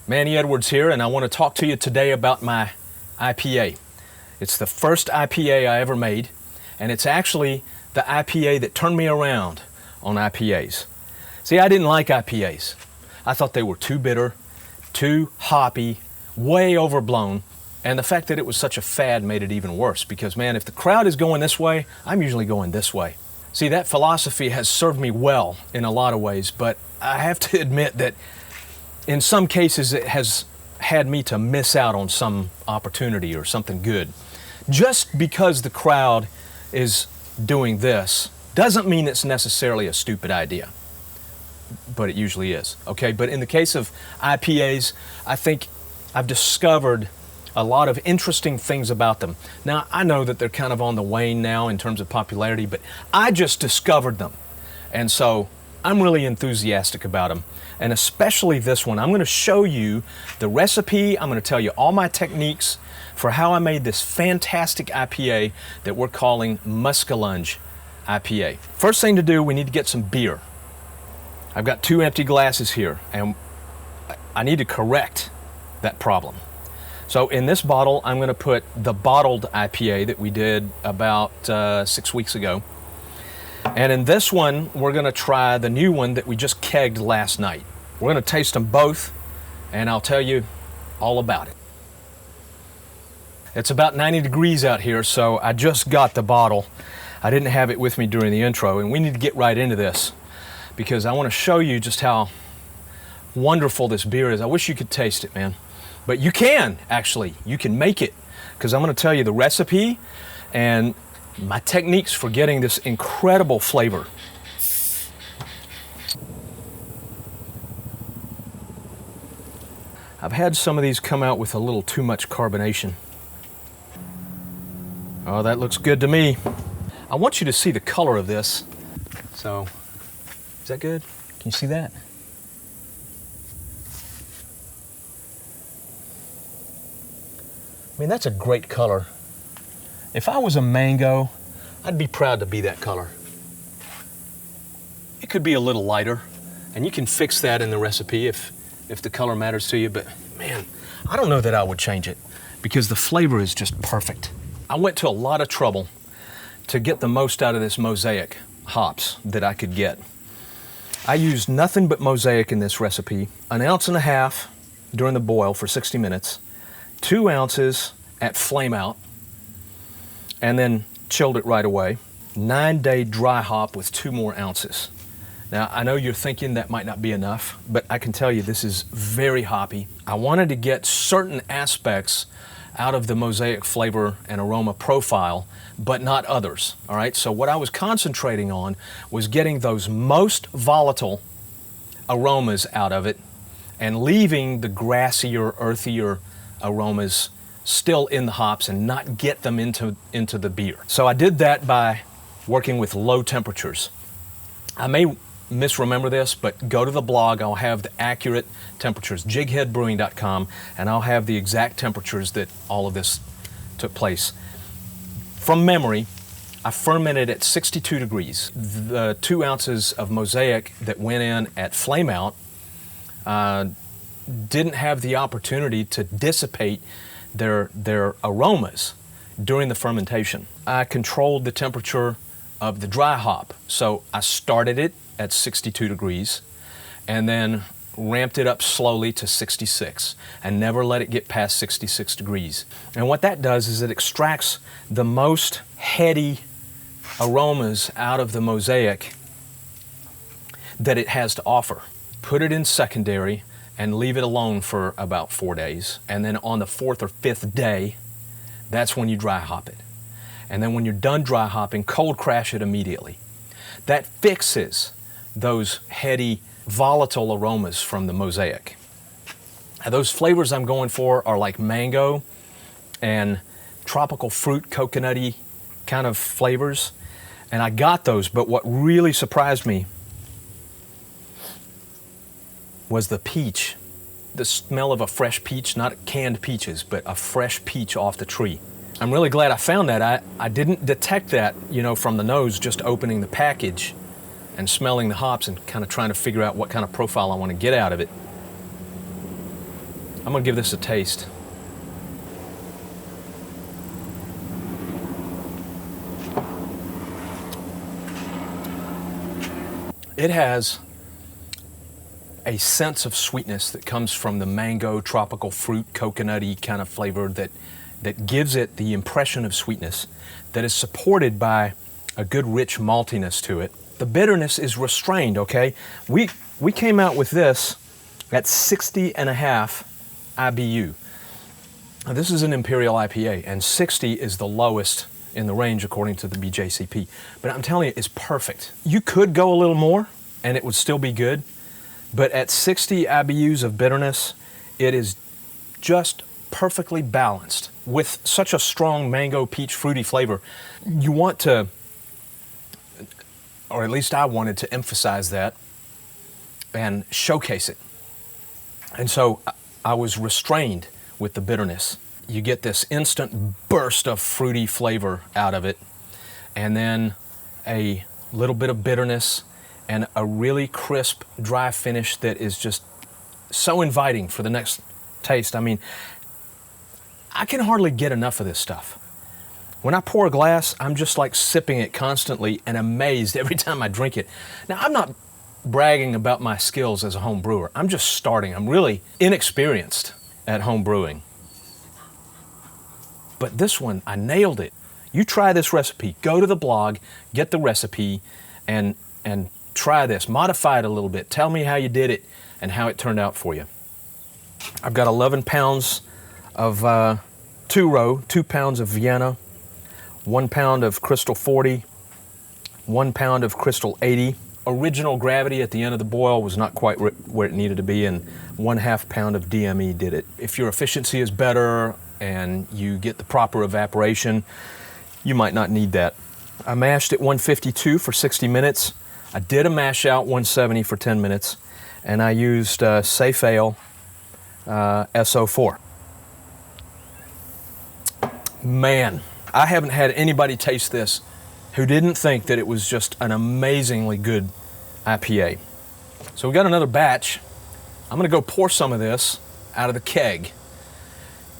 Manny Edwards here, and I want to talk to you today about my IPA. It's the first IPA I ever made, and it's actually the IPA that turned me around on IPAs. See, I didn't like IPAs. I thought they were too bitter, too hoppy, way overblown, and the fact that it was such a fad made it even worse because, man, if the crowd is going this way, I'm usually going this way. See, that philosophy has served me well in a lot of ways, but I have to admit that in some cases it has had me to miss out on some opportunity or something good. Just because the crowd is doing this doesn't mean it's necessarily a stupid idea, but it usually is, okay? But in the case of IPAs, I think I've discovered a lot of interesting things about them. Now, I know that they're kind of on the wane now in terms of popularity, but I just discovered them. And so I'm really enthusiastic about them, and especially this one. I'm going to show you the recipe. I'm going to tell you all my techniques for how I made this fantastic IPA that we're calling Muskellunge IPA. First thing to do, we need to get some beer. I've got 2 empty glasses here, and I need to correct that problem. So in this bottle, I'm going to put the bottled IPA that we did about 6 weeks ago. And in this one, we're going to try the new one that we just kegged last night. We're going to taste them both, and I'll tell you all about it. It's about 90 degrees out here, so I just got the bottle. I didn't have it with me during the intro, and we need to get right into this because I want to show you just how wonderful this beer is. I wish you could taste it, man. But you can, actually. You can make it, because I'm going to tell you the recipe and my techniques for getting this incredible flavor. I've had some of these come out with a little too much carbonation. Oh, that looks good to me. I want you to see the color of this. So, is that good? Can you see that? I mean, that's a great color. If I was a mango, I'd be proud to be that color. It could be a little lighter, and you can fix that in the recipe if the color matters to you, but man, I don't know that I would change it because the flavor is just perfect. I went to a lot of trouble to get the most out of this Mosaic hops that I could get. I used nothing but Mosaic in this recipe, 1.5 ounces during the boil for 60 minutes, 2 ounces at flame out, and then chilled it right away. 9-day dry hop with 2 more ounces. Now, I know you're thinking that might not be enough, but I can tell you this is very hoppy. I wanted to get certain aspects out of the Mosaic flavor and aroma profile, but not others, all right? So what I was concentrating on was getting those most volatile aromas out of it and leaving the grassier, earthier aromas still in the hops and not get them into the beer. So I did that by working with low temperatures. I may misremember this, but go to the blog. I'll have the accurate temperatures, jigheadbrewing.com, and I'll have the exact temperatures that all of this took place. From memory, I fermented at 62 degrees. The 2 ounces of Mosaic that went in at flame out didn't have the opportunity to dissipate their aromas during the fermentation. I controlled the temperature of the dry hop. So I started it at 62 degrees and then ramped it up slowly to 66 and never let it get past 66 degrees. And what that does is it extracts the most heady aromas out of the Mosaic that it has to offer. Put it in secondary and leave it alone for about 4 days. And then on the 4th or 5th day, that's when you dry hop it. And then when you're done dry hopping, cold crash it immediately. That fixes those heady, volatile aromas from the Mosaic. Now, those flavors I'm going for are like mango and tropical fruit, coconutty kind of flavors. And I got those, but what really surprised me was the peach. The smell of a fresh peach, not canned peaches, but a fresh peach off the tree. I'm really glad I found that. I didn't detect that, from the nose, just opening the package and smelling the hops and kind of trying to figure out what kind of profile I want to get out of it. I'm gonna give this a taste. It has a sense of sweetness that comes from the mango, tropical fruit, coconutty kind of flavor that gives it the impression of sweetness that is supported by a good rich maltiness to it. The bitterness is restrained, okay? We came out with this at 60.5 IBU. Now, this is an Imperial IPA, and 60 is the lowest in the range according to the BJCP. But I'm telling you, it's perfect. You could go a little more, and it would still be good. But at 60 IBUs of bitterness, it is just perfectly balanced with such a strong mango, peach, fruity flavor. You want to, or at least I wanted to emphasize that and showcase it. And so I was restrained with the bitterness. You get this instant burst of fruity flavor out of it, and then a little bit of bitterness and a really crisp, dry finish that is just so inviting for the next taste. I mean, I can hardly get enough of this stuff. When I pour a glass, I'm just like sipping it constantly and amazed every time I drink it. Now, I'm not bragging about my skills as a home brewer. I'm just starting. I'm really inexperienced at home brewing. But this one, I nailed it. You try this recipe. Go to the blog, get the recipe, and try this. Modify it a little bit. Tell me how you did it and how it turned out for you. I've got 11 pounds of two-row, 2 pounds of Vienna, 1 pound of Crystal 40, 1 pound of Crystal 80. Original gravity at the end of the boil was not quite where it needed to be, and 1/2 pound of DME did it. If your efficiency is better and you get the proper evaporation, you might not need that. I mashed at 152 for 60 minutes. I did a mash out 170 for 10 minutes, and I used Safe Ale SO4. Man, I haven't had anybody taste this who didn't think that it was just an amazingly good IPA. So we got another batch. I'm gonna go pour some of this out of the keg.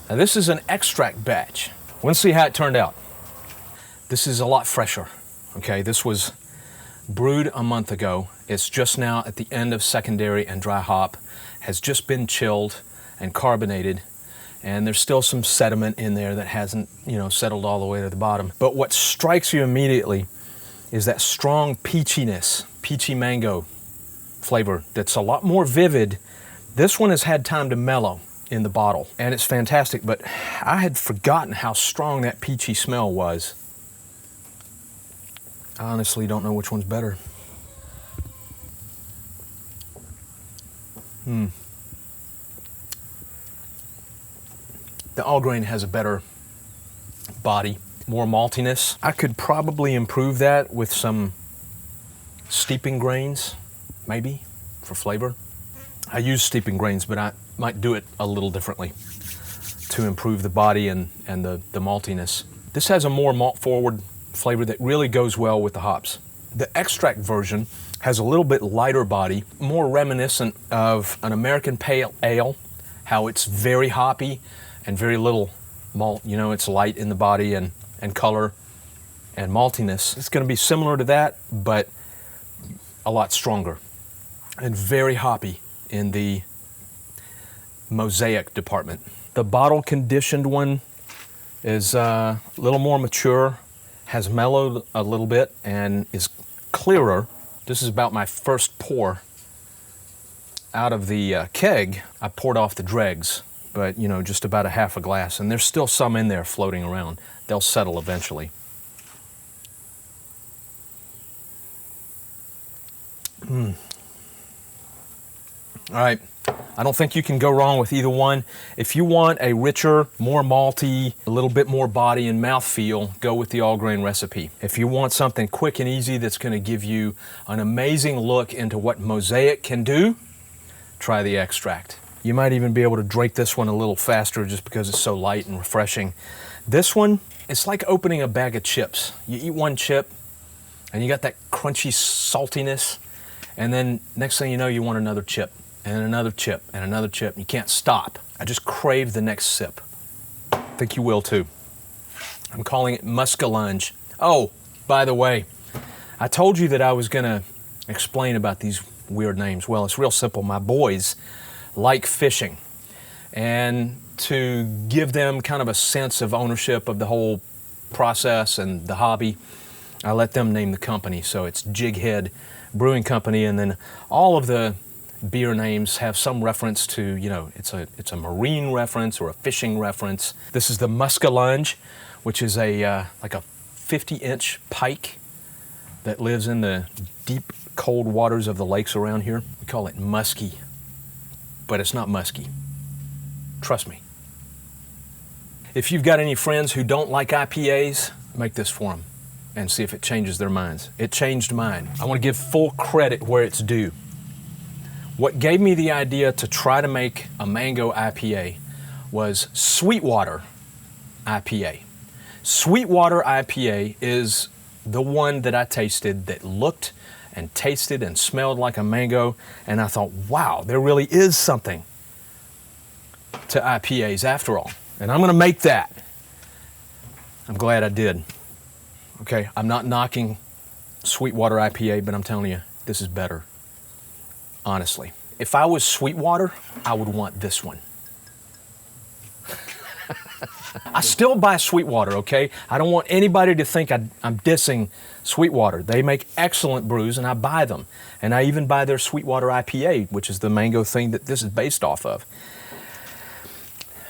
Now this is an extract batch. Let's see how it turned out. This is a lot fresher, okay? This was brewed a month ago. It's just now at the end of secondary and dry hop, has just been chilled and carbonated, and there's still some sediment in there that hasn't, settled all the way to the bottom. But what strikes you immediately is that strong peachiness, peachy mango flavor that's a lot more vivid. This one has had time to mellow in the bottle, and it's fantastic, but I had forgotten how strong that peachy smell was. I honestly don't know which one's better. The all grain has a better body, more maltiness. I could probably improve that with some steeping grains, maybe, for flavor. I use steeping grains, but I might do it a little differently to improve the body and the maltiness. This has a more malt-forward flavor that really goes well with the hops. The extract version has a little bit lighter body, more reminiscent of an American pale ale, how it's very hoppy and very little malt. It's light in the body and color and maltiness. It's going to be similar to that, but a lot stronger and very hoppy in the Mosaic department. The bottle conditioned one is a little more mature, has mellowed a little bit, and is clearer. This is about my first pour out of the keg. I poured off the dregs, but just about a half a glass, and there's still some in there floating around. They'll settle eventually. All right, I don't think you can go wrong with either one. If you want a richer, more malty, a little bit more body and mouthfeel, go with the all grain recipe. If you want something quick and easy that's going to give you an amazing look into what Mosaic can do, try the extract. You might even be able to drink this one a little faster just because it's so light and refreshing. This one, it's like opening a bag of chips. You eat one chip and you got that crunchy saltiness, and then next thing you know, you want another chip. and another chip, and another chip. You can't stop. I just crave the next sip. I think you will too. I'm calling it Muskellunge. Oh, by the way, I told you that I was going to explain about these weird names. Well, it's real simple. My boys like fishing, and to give them kind of a sense of ownership of the whole process and the hobby, I let them name the company. So it's Jighead Brewing Company, and then all of the beer names have some reference to, you know, it's a marine reference or a fishing reference. This is the Muskellunge, which is a like a 50-inch pike that lives in the deep, cold waters of the lakes around here. We call it musky, but it's not musky. Trust me. If you've got any friends who don't like IPAs, make this for them and see if it changes their minds. It changed mine. I want to give full credit where it's due. What gave me the idea to try to make a mango IPA was Sweetwater IPA. Sweetwater IPA is the one that I tasted that looked and tasted and smelled like a mango, and I thought, wow, there really is something to IPAs after all. And I'm going to make that. I'm glad I did. Okay, I'm not knocking Sweetwater IPA, but I'm telling you, this is better. Honestly. If I was Sweetwater, I would want this one. I still buy Sweetwater, okay? I don't want anybody to think I'm dissing Sweetwater. They make excellent brews, and I buy them. And I even buy their Sweetwater IPA, which is the mango thing that this is based off of.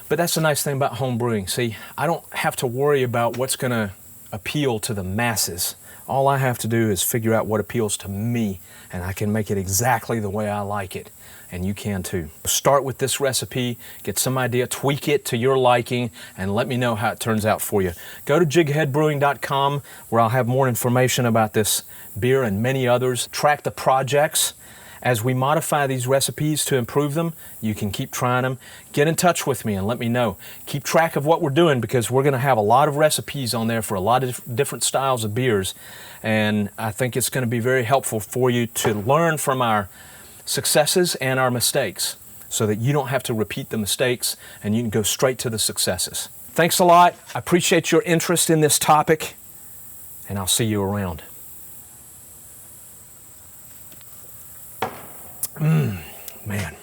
But that's the nice thing about home brewing. See, I don't have to worry about what's going to appeal to the masses. All I have to do is figure out what appeals to me, and I can make it exactly the way I like it. And you can too. Start with this recipe, get some idea, tweak it to your liking, and let me know how it turns out for you. Go to jigheadbrewing.com where I'll have more information about this beer and many others. Track the projects. As we modify these recipes to improve them, you can keep trying them. Get in touch with me and let me know. Keep track of what we're doing, because we're going to have a lot of recipes on there for a lot of different styles of beers. And I think it's going to be very helpful for you to learn from our successes and our mistakes, so that you don't have to repeat the mistakes and you can go straight to the successes. Thanks a lot. I appreciate your interest in this topic, and I'll see you around. Man.